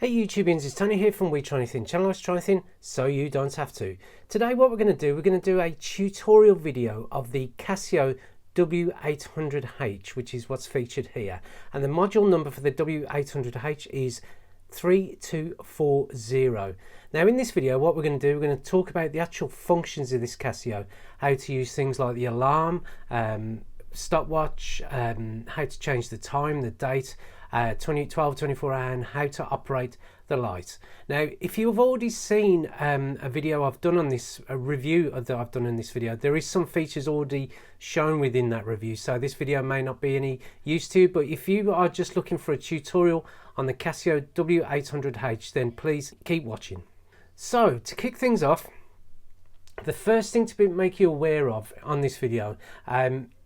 Hey YouTubians, it's Tony here from We Try Anything channel. Let's try anything so you don't have to. Today what we're going to do a tutorial video of the Casio W-800H, which is what's featured here. And the module number for the W-800H is 3240. Now in this video what we're going to do, we're going to talk about the actual functions of this Casio, how to use things like the alarm, stopwatch, how to change the time, the date, 12, 24 hour, and how to operate the light. Now if you've already seen a video I've done on this, a review that I've done in this video, there is some features already shown within that review, so this video may not be any use to you, but if you are just looking for a tutorial on the Casio W-800H, then please keep watching. So to kick things off, the first thing to make you aware of on this video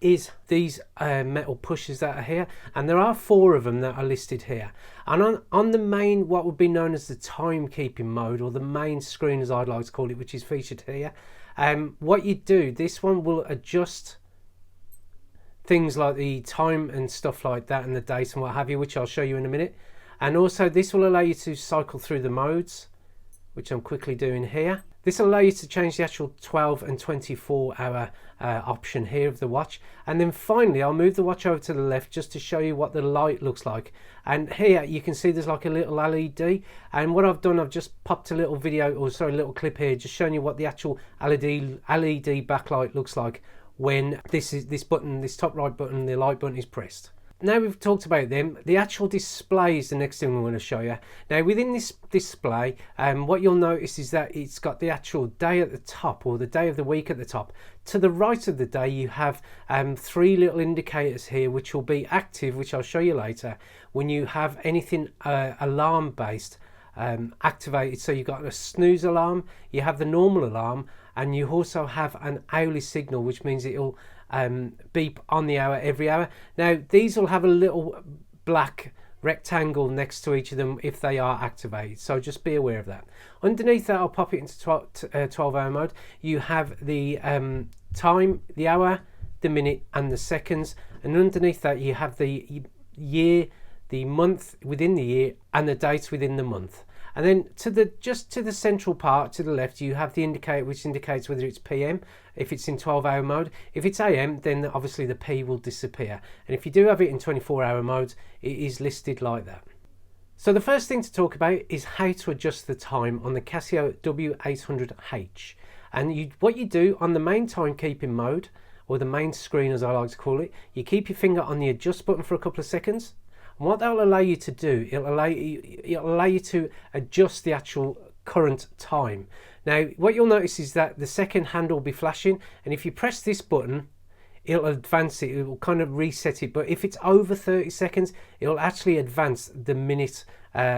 is these metal pushers that are here, and there are 4 of them that are listed here. And on the main, what would be known as the timekeeping mode, or the main screen as I'd like to call it, which is featured here, what you do, this one will adjust things like the time and stuff like that, and the date and what have you, which I'll show you in a minute. And also this will allow you to cycle through the modes, which I'm quickly doing here. This will allow you to change the actual 12 and 24 hour option here of the watch. And then finally, I'll move the watch over to the left just to show you what the light looks like. And here you can see there's like a little LED. And what I've done, I've just popped a little video, or sorry, a little clip here, just showing you what the actual LED backlight looks like when this button, this top right button, the light button is pressed. Now we've talked about them, the actual display is the next thing we want to show you. Now within this display, what you'll notice is that it's got the actual day at the top, or the day of the week at the top. To the right of the day you have 3 little indicators here which will be active, which I'll show you later, when you have anything alarm based activated. So you've got a snooze alarm, you have the normal alarm, and you also have an hourly signal, which means it'll beep on the hour every hour. Now these will have a little black rectangle next to each of them if they are activated, so just be aware of that. Underneath that, I'll pop it into 12 hour mode. You have the time, the hour, the minute and the seconds, and underneath that you have the year, the month within the year, and the date within the month. And then just to the central part to the left, you have the indicator which indicates whether it's PM if it's in 12 hour mode. If it's AM, then obviously the P will disappear. And if you do have it in 24 hour mode, it is listed like that. So the first thing to talk about is how to adjust the time on the Casio W-800H. And what you do on the main timekeeping mode, or the main screen as I like to call it, you keep your finger on the adjust button for a couple of seconds. And what that will allow you to do, it'll allow you to adjust the actual current time. Now what you'll notice is that the second hand will be flashing, and if you press this button it'll advance it, it will kind of reset it. But if it's over 30 seconds it'll actually advance the minute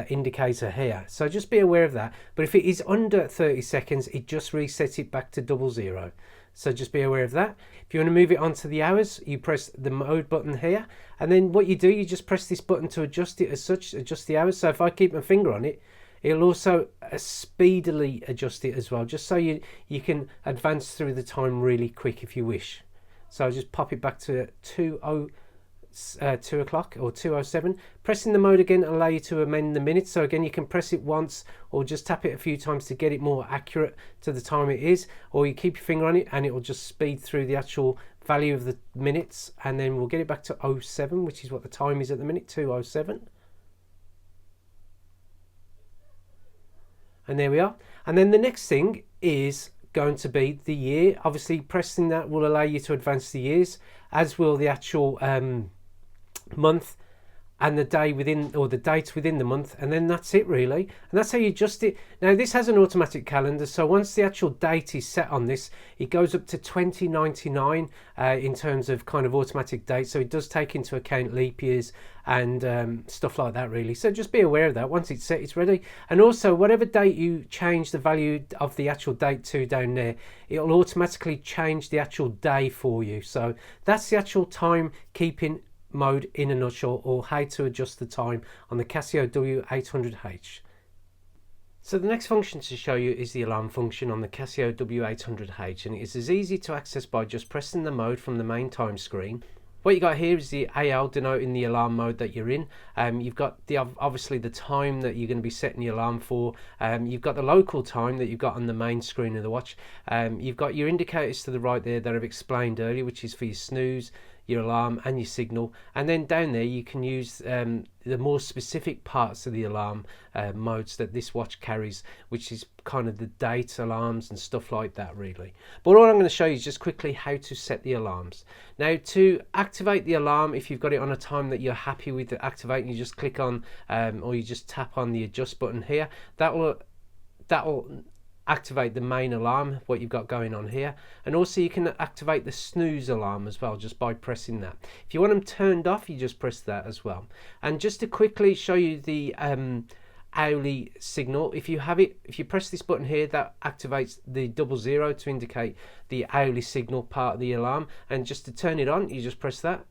indicator here, so just be aware of that. But if it is under 30 seconds it just resets it back to 00. So just be aware of that. If you want to move it onto the hours, you press the mode button here, and then what you do, you just press this button to adjust it as such, adjust the hours. So if I keep my finger on it, it'll also speedily adjust it as well, just so you can advance through the time really quick if you wish. So I'll just pop it back to 2 o'clock or 2:07. Pressing the mode again will allow you to amend the minutes. So again, you can press it once or just tap it a few times to get it more accurate to the time it is, or you keep your finger on it and it will just speed through the actual value of the minutes, and then we'll get it back to 07, which is what the time is at the minute, 2:07. And there we are. And then the next thing is going to be the year. Obviously pressing that will allow you to advance the years, as will the actual month and the day within, or the date within the month, and then that's it really. And that's how you adjust it. Now this has an automatic calendar, so once the actual date is set on this, it goes up to 2099 in terms of kind of automatic date. So it does take into account leap years and stuff like that really. So just be aware of that. Once it's set, it's ready. And also whatever date you change the value of the actual date to down there, it'll automatically change the actual day for you. So that's the actual timekeeping mode in a nutshell, or how to adjust the time on the Casio W-800H. So the next function to show you is the alarm function on the Casio W-800H, and it is as easy to access by just pressing the mode from the main time screen. What you got here is the AL denoting the alarm mode that you're in. You've got the obviously the time that you're going to be setting the alarm for. You've got the local time that you've got on the main screen of the watch. You've got your indicators to the right there that I've explained earlier, which is for your snooze, your alarm and your signal, and then down there you can use the more specific parts of the alarm modes that this watch carries, which is kind of the date alarms and stuff like that really. But all I'm going to show you is just quickly how to set the alarms. Now, to activate the alarm, if you've got it on a time that you're happy with to activate, you just click on or you just tap on the adjust button here. That'll activate the main alarm, what you've got going on here, and also you can activate the snooze alarm as well just by pressing that. If you want them turned off, you just press that as well. And just to quickly show you the hourly signal, if you press this button here, that activates the 00 to indicate the hourly signal part of the alarm, and just to turn it on you just press that,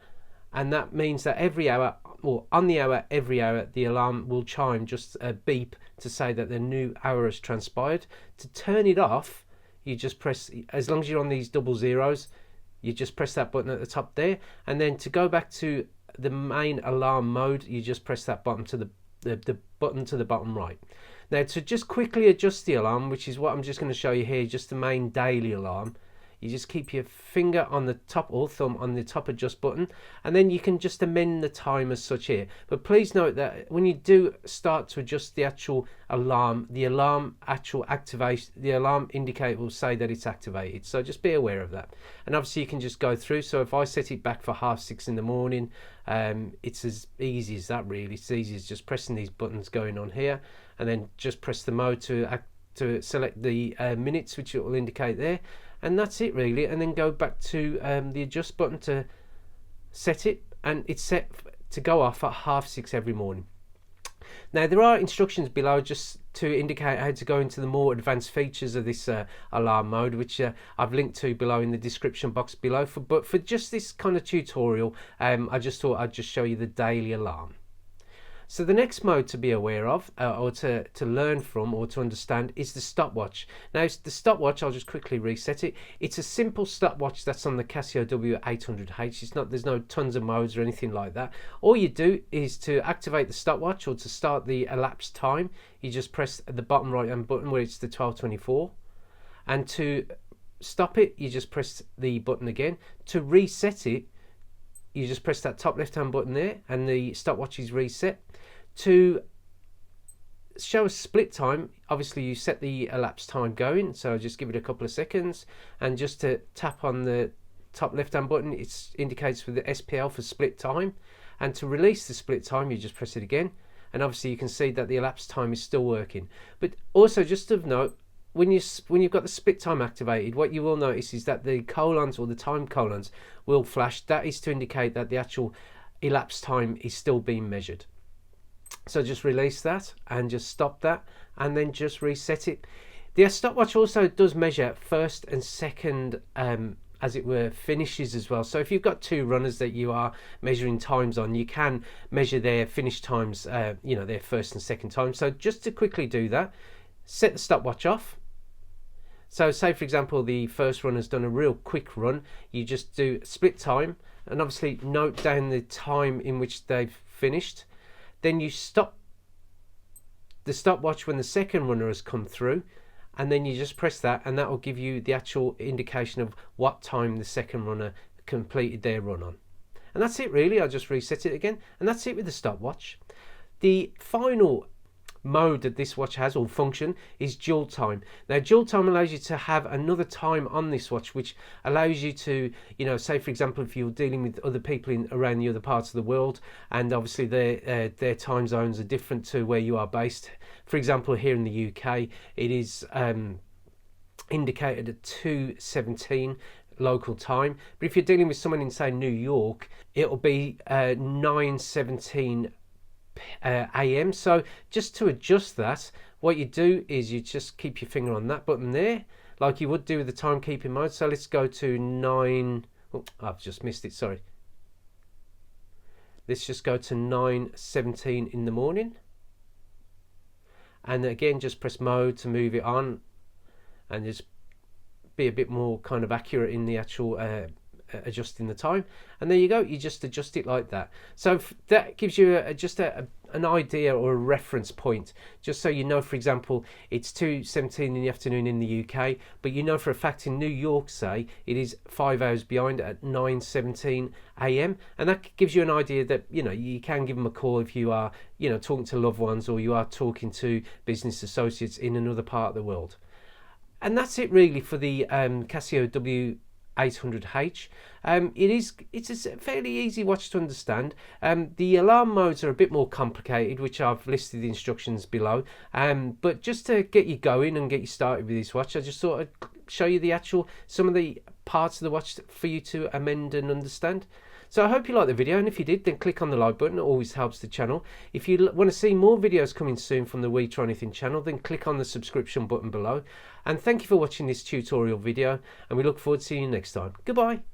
and that means that every hour, or on the hour, every hour, the alarm will chime, just a beep to say that the new hour has transpired. To turn it off, you just press, as long as you're on these 00s, you just press that button at the top there, and then to go back to the main alarm mode, you just press that button to the button to the bottom right. Now, to just quickly adjust the alarm, which is what I'm just going to show you here, just the main daily alarm, you just keep your finger on the top, or thumb on the top adjust button, and then you can just amend the time as such here. But please note that when you do start to adjust the actual alarm, the alarm actual activation, the alarm indicator will say that it's activated, so just be aware of that. And obviously you can just go through, so if I set it back for 6:30 in the morning, it's as easy as that really. It's easy as just pressing these buttons going on here, and then just press the mode to select the minutes, which it will indicate there, and that's it really. And then go back to the adjust button to set it, and it's set to go off at 6:30 every morning. Now, there are instructions below just to indicate how to go into the more advanced features of this alarm mode, which I've linked to below in the description box below. But for just this kind of tutorial, I just thought I'd just show you the daily alarm. So the next mode to be aware of, or to learn from, or to understand, is the stopwatch. Now, the stopwatch, I'll just quickly reset it. It's a simple stopwatch that's on the Casio W-800H. There's no tons of modes or anything like that. All you do is to activate the stopwatch, or to start the elapsed time, you just press the bottom right hand button where it's the 12:24, and to stop it, you just press the button again. To reset it, you just press that top left hand button there, and the stopwatch is reset. To show a split time, obviously you set the elapsed time going, so just give it a couple of seconds, and just to tap on the top left hand button, it indicates with the SPL for split time, and to release the split time you just press it again, and obviously you can see that the elapsed time is still working. But also, just of note, when you've got the split time activated, what you will notice is that the colons, or the time colons, will flash. That is to indicate that the actual elapsed time is still being measured. So just release that and just stop that, and then just reset it. The stopwatch also does measure first and second, as it were, finishes as well. So if you've got two runners that you are measuring times on, you can measure their finish times, their first and second time. So just to quickly do that, set the stopwatch off. So say, for example, the first runner's done a real quick run, you just do split time, and obviously note down the time in which they've finished. Then you stop the stopwatch when the second runner has come through, and then you just press that, and that will give you the actual indication of what time the second runner completed their run on. And that's it really. I'll just reset it again, and that's it with the stopwatch. The final mode that this watch has, or function, is dual time. Now, dual time allows you to have another time on this watch, which allows you to, say for example, if you're dealing with other people around the other parts of the world, and obviously their time zones are different to where you are based. For example, here in the UK, it is indicated at 2:17 local time, but if you're dealing with someone in, say, New York, it'll be 9:17 AM. So just to adjust that, what you do is you just keep your finger on that button there, like you would do with the timekeeping mode. So let's go to 9. Oh, I've just missed it, sorry. Let's just go to 9:17 in the morning, and again just press mode to move it on, and just be a bit more kind of accurate in the actual adjusting the time, and there you go, you just adjust it like that. So that gives you an idea or a reference point, just so you know, for example, it's 2:17 in the afternoon in the UK, but you know for a fact in New York, say, it is 5 hours behind at 9:17 a.m. and that gives you an idea that, you know, you can give them a call if you are, you know, talking to loved ones or you are talking to business associates in another part of the world. And that's it really for the Casio W-800H. It's a fairly easy watch to understand. The alarm modes are a bit more complicated, which I've listed the instructions below. But just to get you going and get you started with this watch, I just thought I'd show you some of the parts of the watch for you to amend and understand. So I hope you liked the video, and if you did, then click on the like button. It always helps the channel. If you want to see more videos coming soon from the We Try Anything channel, then click on the subscription button below. And thank you for watching this tutorial video, and we look forward to seeing you next time. Goodbye.